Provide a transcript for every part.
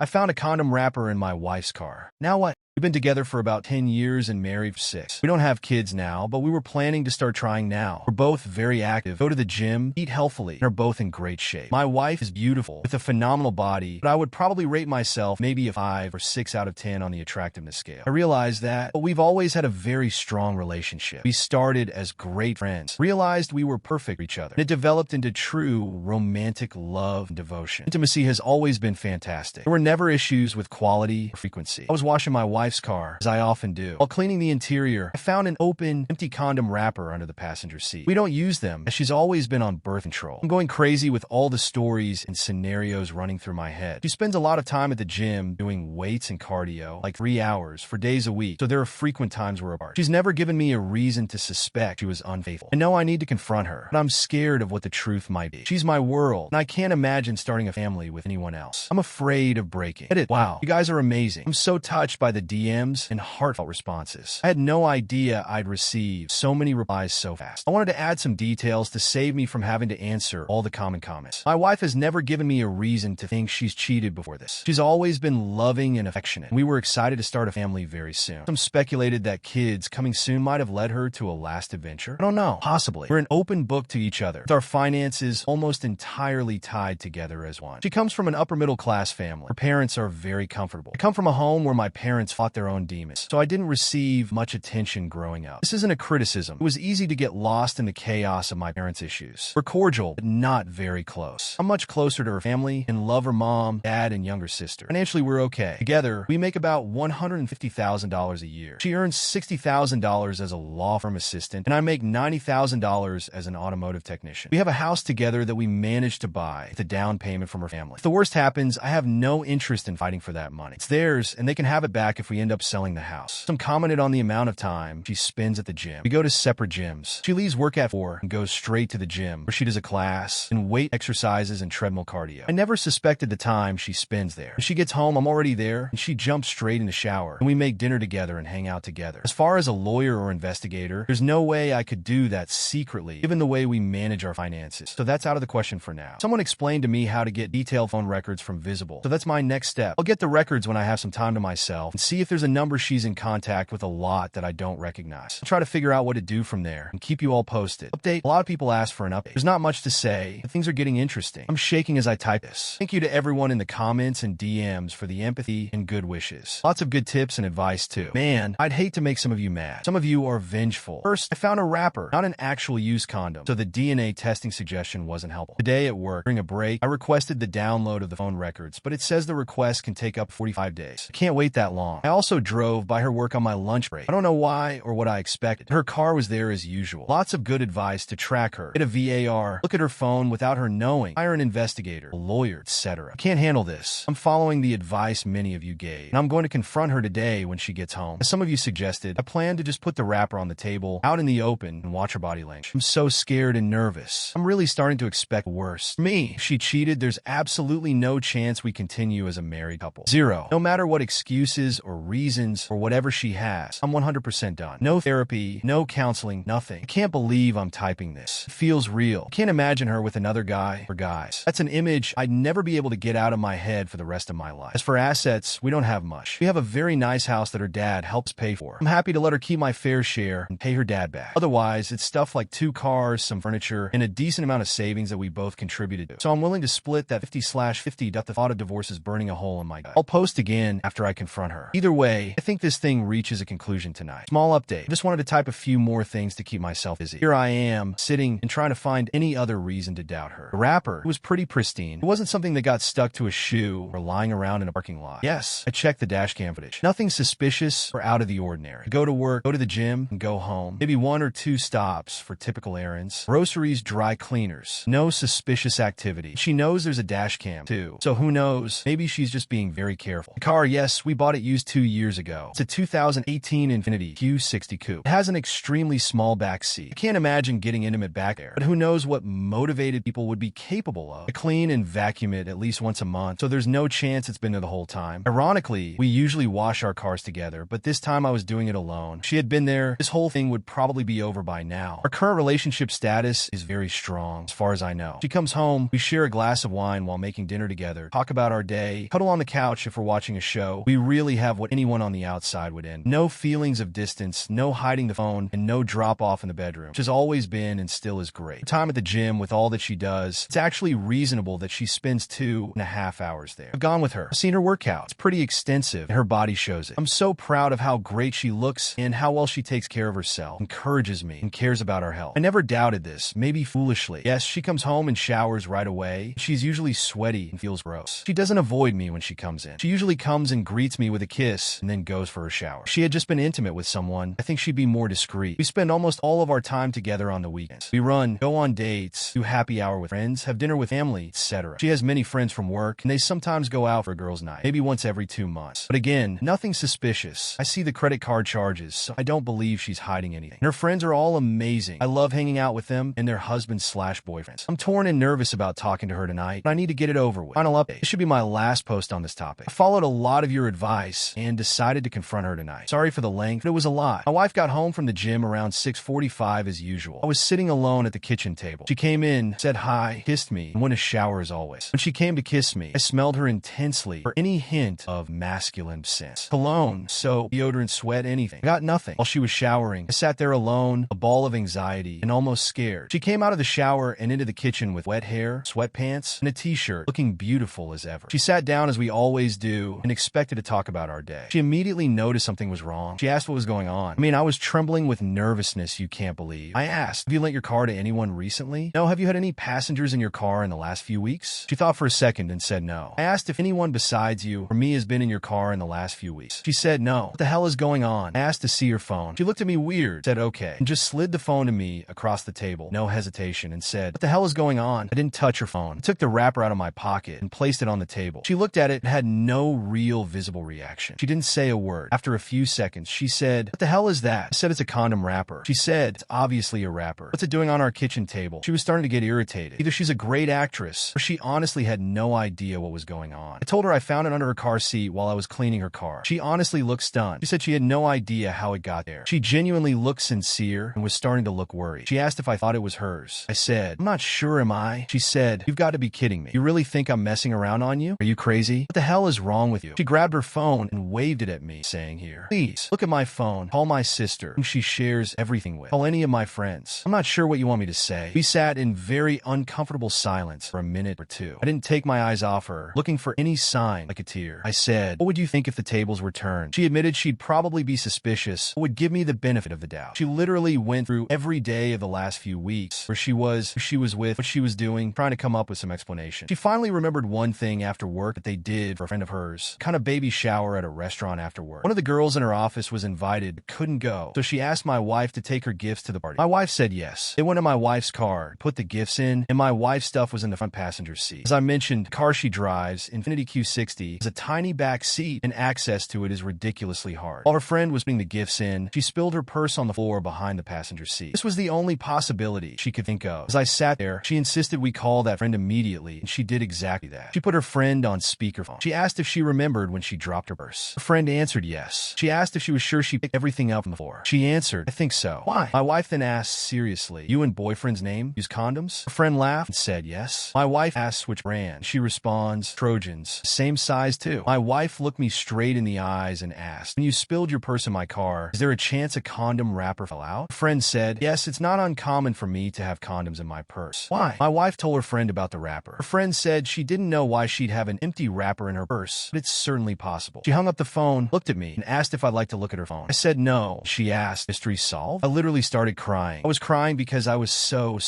I found a condom wrapper in my wife's car. Now what? We've been together for about 10 years and married for 6. We don't have kids now, but we were planning to start trying now. We're both very active, go to the gym, eat healthily, and are both in great shape. My wife is beautiful, with a phenomenal body, but I would probably rate myself maybe a 5 or 6 out of 10 on the attractiveness scale. I realized that, but we've always had a very strong relationship. We started as great friends, realized we were perfect for each other, and it developed into true romantic love and devotion. Intimacy has always been fantastic. There were never issues with quality or frequency. I was washing my wife's car, as I often do. While cleaning the interior, I found an open, empty condom wrapper under the passenger seat. We don't use them, as she's always been on birth control. I'm going crazy with all the stories and scenarios running through my head. She spends a lot of time at the gym doing weights and cardio, like 3 hours for days a week, so there are frequent times we're apart. She's never given me a reason to suspect she was unfaithful. I know I need to confront her, but I'm scared of what the truth might be. She's my world, and I can't imagine starting a family with anyone else. I'm afraid of breaking. Edit. Wow, you guys are amazing. I'm so touched by the DMs and heartfelt responses. I had no idea I'd receive so many replies so fast. I wanted to add some details to save me from having to answer all the common comments. My wife has never given me a reason to think she's cheated before this. She's always been loving and affectionate, and we were excited to start a family very soon. Some speculated that kids coming soon might have led her to a last adventure. I don't know. Possibly. We're an open book to each other, with our finances almost entirely tied together as one. She comes from an upper middle class family. Her parents are very comfortable. I come from a home where my parents fought their own demons, so I didn't receive much attention growing up. This isn't a criticism. It was easy to get lost in the chaos of my parents' issues. We're cordial, but not very close. I'm much closer to her family and love her mom, dad, and younger sister. Financially, we're okay. Together, we make about $150,000 a year. She earns $60,000 as a law firm assistant, and I make $90,000 as an automotive technician. We have a house together that we managed to buy with a down payment from her family. If the worst happens, I have no interest in fighting for that money. It's theirs, and they can have it back if we end up selling the house. Some commented on the amount of time she spends at the gym. We go to separate gyms. She leaves work at 4 and goes straight to the gym, where she does a class and weight exercises and treadmill cardio. I never suspected the time she spends there. When she gets home, I'm already there, and she jumps straight in the shower, and we make dinner together and hang out together. As far as a lawyer or investigator, there's no way I could do that secretly, given the way we manage our finances. So that's out of the question for now. Someone explained to me how to get detailed phone records from Visible, so that's my next step. I'll get the records when I have some time to myself and see if there's a number she's in contact with a lot that I don't recognize. I'll try to figure out what to do from there and keep you all posted. Update. A lot of people ask for an update. There's not much to say, but things are getting interesting. I'm shaking as I type this. Thank you to everyone in the comments and DMs for the empathy and good wishes. Lots of good tips and advice too. Man, I'd hate to make some of you mad. Some of you are vengeful. First, I found a wrapper, not an actual used condom, so the DNA testing suggestion wasn't helpful. Today at work, during a break, I requested the download of the phone records, but it says the request can take up 45 days. I can't wait that long. I also drove by her work on my lunch break. I don't know why or what I expected. Her car was there as usual. Lots of good advice to track her. Get a VAR, look at her phone without her knowing, hire an investigator, a lawyer, etc. I can't handle this. I'm following the advice many of you gave, and I'm going to confront her today when she gets home. As some of you suggested, I plan to just put the wrapper on the table, out in the open, and watch her body language. I'm so scared and nervous. I'm really starting to expect worse. For me, if she cheated, there's absolutely no chance we continue as a married couple. Zero. No matter what excuses or reasons or whatever she has, I'm 100% done. No therapy, no counseling, nothing. I can't believe I'm typing this. It feels real. I can't imagine her with another guy or guys. That's an image I'd never be able to get out of my head for the rest of my life. As for assets, we don't have much. We have a very nice house that her dad helps pay for. I'm happy to let her keep my fair share and pay her dad back. Otherwise, it's stuff like 2 cars, some furniture, and a decent amount of savings that we both contributed to. So I'm willing to split that 50/50. The thought of divorce is burning a hole in my gut. I'll post again after I confront her. Either way, I think this thing reaches a conclusion tonight. Small update. I just wanted to type a few more things to keep myself busy. Here I am, sitting and trying to find any other reason to doubt her. The wrapper was pretty pristine. It wasn't something that got stuck to a shoe or lying around in a parking lot. Yes, I checked the dash cam footage. Nothing suspicious or out of the ordinary. Go to work, go to the gym, and go home. Maybe 1 or 2 stops for typical errands. Groceries, dry cleaners. No suspicious activity. She knows there's a dash cam, too. So who knows? Maybe she's just being very careful. The car, yes, we bought it used 2 years ago. It's a 2018 Infiniti Q60 Coupe. It has an extremely small back seat. I can't imagine getting intimate back there, but who knows what motivated people would be capable of. I clean and vacuum it at least once a month, so there's no chance it's been there the whole time. Ironically, we usually wash our cars together, but this time I was doing it alone. If she had been there, this whole thing would probably be over by now. Our current relationship status is very strong, as far as I know. She comes home, we share a glass of wine while making dinner together, talk about our day, cuddle on the couch if we're watching a show. We really have what anyone on the outside would end. No feelings of distance, no hiding the phone, and no drop off in the bedroom, which has always been and still is great. Her time at the gym with all that she does, it's actually reasonable that she spends 2.5 hours there. I've gone with her. I've seen her workout. It's pretty extensive, and her body shows it. I'm so proud of how great she looks and how well she takes care of herself, encourages me, and cares about our health. I never doubted this, maybe foolishly. Yes, she comes home and showers right away. She's usually sweaty and feels gross. She doesn't avoid me when she comes in. She usually comes and greets me with a kiss and then goes for her shower. If she had just been intimate with someone, I think she'd be more discreet. We spend almost all of our time together on the weekends. We go on dates, do happy hour with friends, have dinner with family, etc. She has many friends from work, and they sometimes go out for a girls' night, maybe once every 2 months. But again, nothing suspicious. I see the credit card charges, so I don't believe she's hiding anything. And her friends are all amazing. I love hanging out with them and their husbands/boyfriends. I'm torn and nervous about talking to her tonight, but I need to get it over with. Final update. This should be my last post on this topic. I followed a lot of your advice and decided to confront her tonight. Sorry for the length, but it was a lot. My wife got home from the gym around 6:45 as usual. I was sitting alone at the kitchen table. She came in, said hi, kissed me, and went to shower as always. When she came to kiss me, I smelled her intensely for any hint of masculine scents. Cologne, soap, deodorant, sweat, anything. I got nothing. While she was showering, I sat there alone, a ball of anxiety, and almost scared. She came out of the shower and into the kitchen with wet hair, sweatpants, and a t-shirt, looking beautiful as ever. She sat down as we always do and expected to talk about our day. She immediately noticed something was wrong. She asked what was going on. I mean, I was trembling with nervousness you can't believe. I asked, have you lent your car to anyone recently? No, have you had any passengers in your car in the last few weeks? She thought for a second and said no. I asked if anyone besides you or me has been in your car in the last few weeks. She said no. What the hell is going on? I asked to see her phone. She looked at me weird, said okay, and just slid the phone to me across the table, no hesitation, and said, what the hell is going on? I didn't touch her phone. I took the wrapper out of my pocket and placed it on the table. She looked at it and had no real visible reaction. She didn't say a word. After a few seconds, she said, what the hell is that? I said it's a condom wrapper. She said, it's obviously a wrapper. What's it doing on our kitchen table? She was starting to get irritated. Either she's a great actress or she honestly had no idea what was going on. I told her I found it under her car seat while I was cleaning her car. She honestly looked stunned. She said she had no idea how it got there. She genuinely looked sincere and was starting to look worried. She asked if I thought it was hers. I said, I'm not sure, am I? She said, you've got to be kidding me. You really think I'm messing around on you? Are you crazy? What the hell is wrong with you? She grabbed her phone and waved it at me, saying here, please, look at my phone. Call my sister, whom she shares everything with. Call any of my friends. I'm not sure what you want me to say. We sat in very uncomfortable silence for a minute or two. I didn't take my eyes off her, looking for any sign like a tear. I said, what would you think if the tables were turned? She admitted she'd probably be suspicious, but would give me the benefit of the doubt. She literally went through every day of the last few weeks, where she was, who she was with, what she was doing, trying to come up with some explanation. She finally remembered one thing after work that they did for a friend of hers, kind of baby shower at a restaurant after work. One of the girls in her office was invited, but couldn't go, so she asked my wife to take her gifts to the party. My wife said yes. They went in my wife's car, put the gifts in, and my wife's stuff was in the front passenger seat. As I mentioned, the car she drives, Infiniti Q60, has a tiny back seat, and access to it is ridiculously hard. While her friend was putting the gifts in, she spilled her purse on the floor behind the passenger seat. This was the only possibility she could think of. As I sat there, she insisted we call that friend immediately, and she did exactly that. She put her friend on speakerphone. She asked if she remembered when she dropped her purse. Her friend answered yes. She asked if she was sure she picked everything up from the floor. She answered, I think so. Why? My wife then asked, seriously, you and boyfriend's name use condoms? Her friend laughed and said yes. My wife asked which brand. She responds, Trojans. Same size too. My wife looked me straight in the eyes and asked, when you spilled your purse in my car, is there a chance a condom wrapper fell out? Her friend said, yes, it's not uncommon for me to have condoms in my purse. Why? My wife told her friend about the wrapper. Her friend said she didn't know why she'd have an empty wrapper in her purse, but it's certainly possible. She hung up the phone, looked at me, and asked if I'd like to look at her phone. I said no. She asked, mystery solved? I literally started crying. I was crying because I was so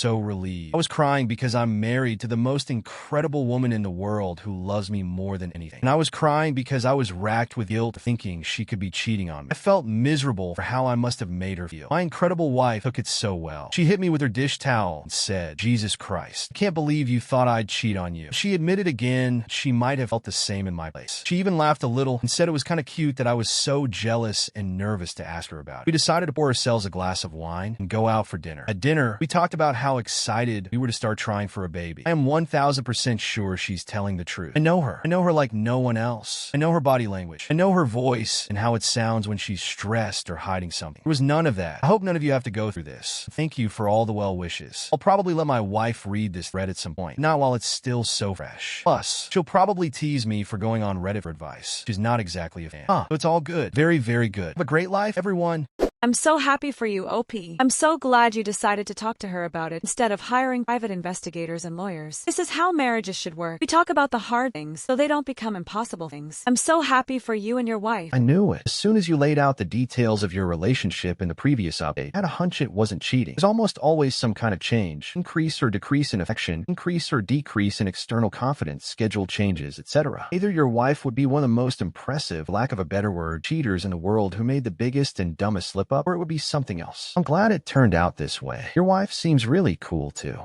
relieved. I was crying because I'm married to the most incredible woman in the world who loves me more than anything. And I was crying because I was racked with guilt thinking she could be cheating on me. I felt miserable for how I must have made her feel. My incredible wife took it so well. She hit me with her dish towel and said, Jesus Christ, I can't believe you thought I'd cheat on you. She admitted again she might have felt the same in my place. She even laughed a little and said it was kind of cute that I was so jealous and nervous to ask her about it. We decided to pour ourselves a glass of wine and go out for dinner. At dinner, we talked about how excited we were to start trying for a baby. I am 1000% sure she's telling the truth. I know her. I know her like no one else. I know her body language. I know her voice and how it sounds when she's stressed or hiding something. There was none of that. I hope none of you have to go through this. Thank you for all the well wishes. I'll probably let my wife read this thread at some point, not while it's still so fresh. Plus, she'll probably tease me for going on Reddit for advice. She's not exactly a fan. So it's all good. Very, very good. Have a great life, everyone. I'm so happy for you, OP. I'm so glad you decided to talk to her about it instead of hiring private investigators and lawyers. This is how marriages should work. We talk about the hard things so they don't become impossible things. I'm so happy for you and your wife. I knew it. As soon as you laid out the details of your relationship in the previous update, I had a hunch it wasn't cheating. There's almost always some kind of change. Increase or decrease in affection, increase or decrease in external confidence, schedule changes, etc. Either your wife would be one of the most impressive, lack of a better word, cheaters in the world who made the biggest and dumbest slip up, or it would be something else. I'm glad it turned out this way. Your wife seems really cool too.